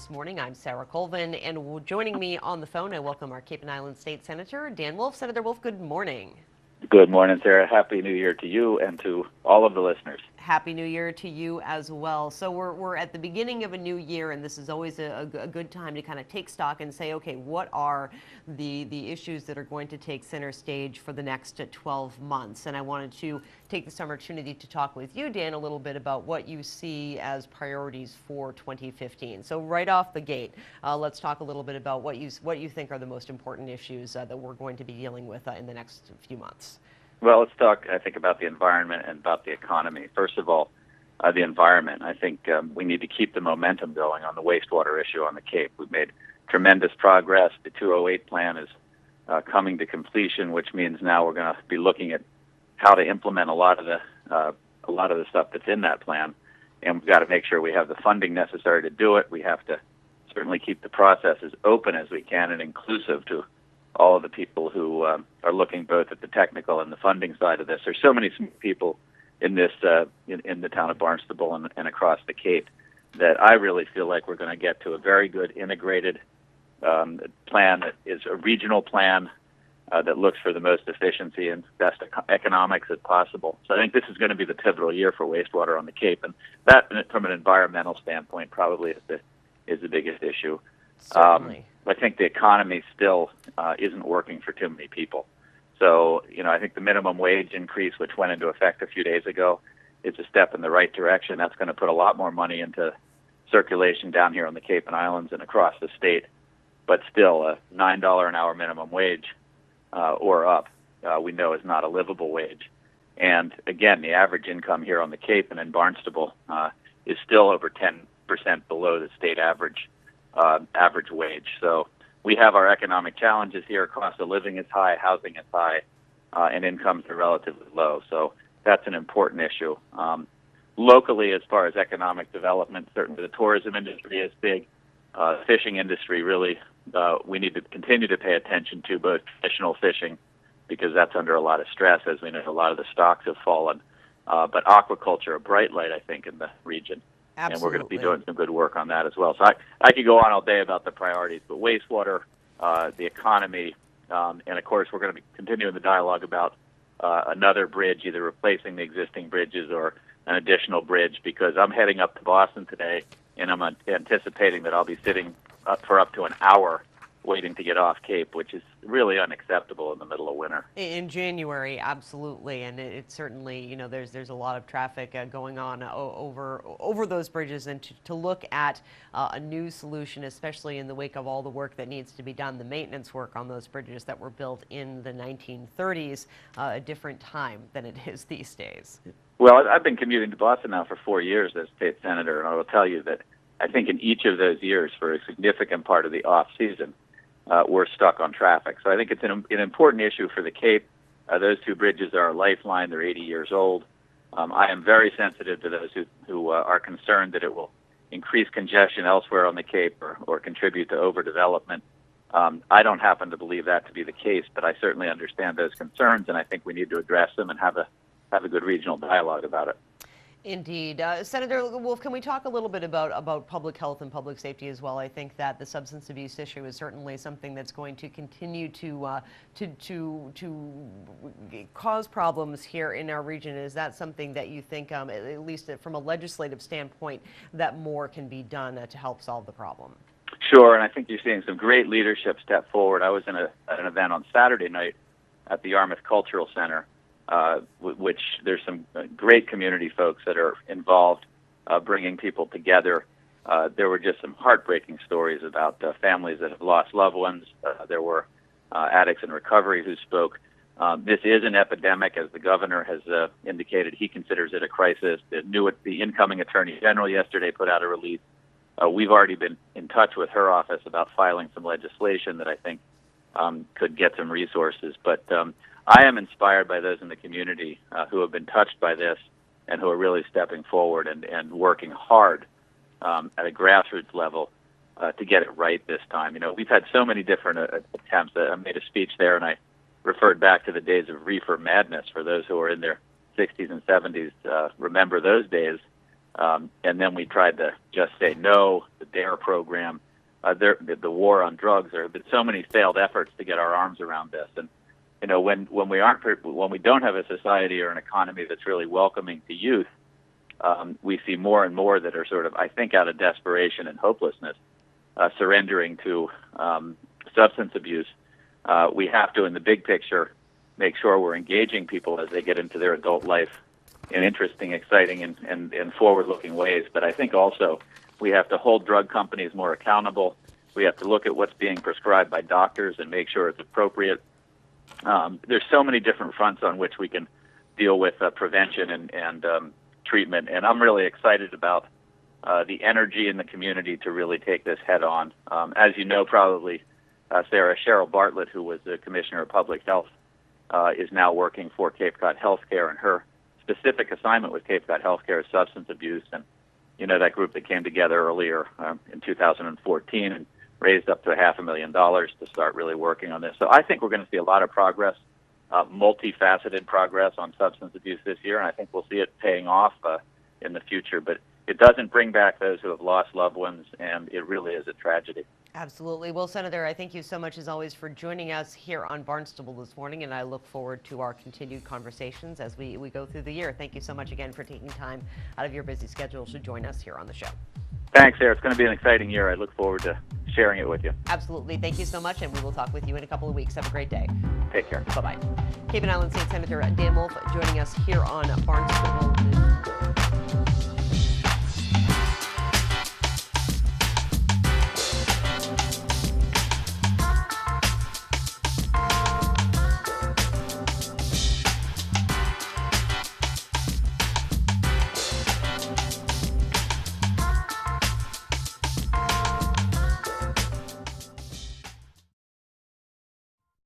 this morning. I'm Sarah Colvin, and joining me on the phone, I welcome our Cape and Island State Senator, Dan Wolf. Senator Wolf, good morning. Good morning, Sarah. Happy New Year to you and to all of the listeners. Happy New Year to you as well. So we're at the beginning of a new year, and this is always a good time to kind of take stock and say, okay, what are the issues that are going to take center stage for the next 12 months? And I wanted to take this opportunity to talk with you, Dan, a little bit about what you see as priorities for 2015. So right off the gate, let's talk a little bit about what you think are the most important issues that we're going to be dealing with in the next few months. Well, let's talk, I think, about the environment and about the economy. First of all, the environment. I think we need to keep the momentum going on the wastewater issue on the Cape. We've made tremendous progress. The 208 plan is coming to completion, which means now we're going to be looking at how to implement a lot of the stuff that's in that plan, and we've got to make sure we have the funding necessary to do it. We have to certainly keep the process as open as we can and inclusive to all of the people who are looking both at the technical and the funding side of this. There's so many people in this in the town of Barnstable and across the Cape that I really feel like we're going to get to a very good integrated plan that is a regional plan that looks for the most efficiency and best economics as possible. So I think this is going to be the pivotal year for wastewater on the Cape, and that, from an environmental standpoint, probably is the biggest issue. Certainly. I think the economy still isn't working for too many people. So, I think the minimum wage increase, which went into effect a few days ago, is a step in the right direction. That's going to put a lot more money into circulation down here on the Cape and Islands and across the state. But still, a $9 an hour minimum wage or up, we know is not a livable wage. And again, the average income here on the Cape and in Barnstable is still over 10% below the state average wage. So we have our economic challenges here. Cost of living is high, housing is high, and incomes are relatively low. So that's an important issue. Locally, as far as economic development, certainly the tourism industry is big. Fishing industry, really, we need to continue to pay attention to both traditional fishing, because that's under a lot of stress. As we know, a lot of the stocks have fallen. But aquaculture, a bright light, I think, in the region. Absolutely. And we're going to be doing some good work on that as well. So I could go on all day about the priorities, but wastewater, the economy, and of course we're going to be continuing the dialogue about another bridge, either replacing the existing bridges or an additional bridge, because I'm heading up to Boston today, and I'm anticipating that I'll be sitting for up to an hour waiting to get off Cape, which is really unacceptable in the middle of winter. In January, absolutely, and it certainly, there's a lot of traffic going on over those bridges, and to look at a new solution, especially in the wake of all the work that needs to be done, the maintenance work on those bridges that were built in the 1930s, a different time than it is these days. Well, I've been commuting to Boston now for 4 years as state senator, and I will tell you that I think in each of those years, for a significant part of the off season, we're stuck on traffic. So I think it's an important issue for the Cape. Those two bridges are a lifeline. They're 80 years old. I am very sensitive to those who are concerned that it will increase congestion elsewhere on the Cape or contribute to overdevelopment. I don't happen to believe that to be the case, but I certainly understand those concerns, and I think we need to address them and have a good regional dialogue about it. Indeed. Senator Wolf, can we talk a little bit about public health and public safety as well? I think that the substance abuse issue is certainly something that's going to continue to cause problems here in our region. Is that something that you think, at least from a legislative standpoint, that more can be done to help solve the problem? Sure, and I think you're seeing some great leadership step forward. I was in an event on Saturday night at the Yarmouth Cultural Center, which there's some great community folks that are involved bringing people together. There were just some heartbreaking stories about families that have lost loved ones. There were addicts in recovery who spoke. This is an epidemic, as the governor has indicated. He considers it a crisis. The incoming attorney general yesterday put out a release. We've already been in touch with her office about filing some legislation that I think could get some resources. But I am inspired by those in the community who have been touched by this and who are really stepping forward and working hard at a grassroots level to get it right this time. We've had so many different attempts. I made a speech there, and I referred back to the days of reefer madness. For those who are in their 60s and 70s, remember those days. And then we tried to just say no, the DARE program, the war on drugs. There have been so many failed efforts to get our arms around this. And when we don't have a society or an economy that's really welcoming to youth, we see more and more that are sort of, I think, out of desperation and hopelessness, surrendering to substance abuse. We have to, in the big picture, make sure we're engaging people as they get into their adult life in interesting, exciting, and forward-looking ways. But I think also we have to hold drug companies more accountable. We have to look at what's being prescribed by doctors and make sure it's appropriate. There's so many different fronts on which we can deal with prevention and treatment, and I'm really excited about the energy in the community to really take this head on. As you know, probably, Sarah, Cheryl Bartlett, who was the Commissioner of Public Health, is now working for Cape Cod Healthcare, and her specific assignment with Cape Cod Healthcare is substance abuse. And that group that came together earlier in 2014 and raised up to $500,000 to start really working on this. So I think we're going to see a lot of progress, multifaceted progress on substance abuse this year, and I think we'll see it paying off in the future. But it doesn't bring back those who have lost loved ones, and it really is a tragedy. Absolutely. Well, Senator, I thank you so much, as always, for joining us here on Barnstable this morning, and I look forward to our continued conversations as we go through the year. Thank you so much again for taking time out of your busy schedule to join us here on the show. Thanks, Sarah. It's going to be an exciting year. I look forward to sharing it with you. Absolutely. Thank you so much, and we will talk with you in a couple of weeks. Have a great day. Take care. Bye-bye. Cape and Island State Senator Dan Wolf joining us here on Barnstable.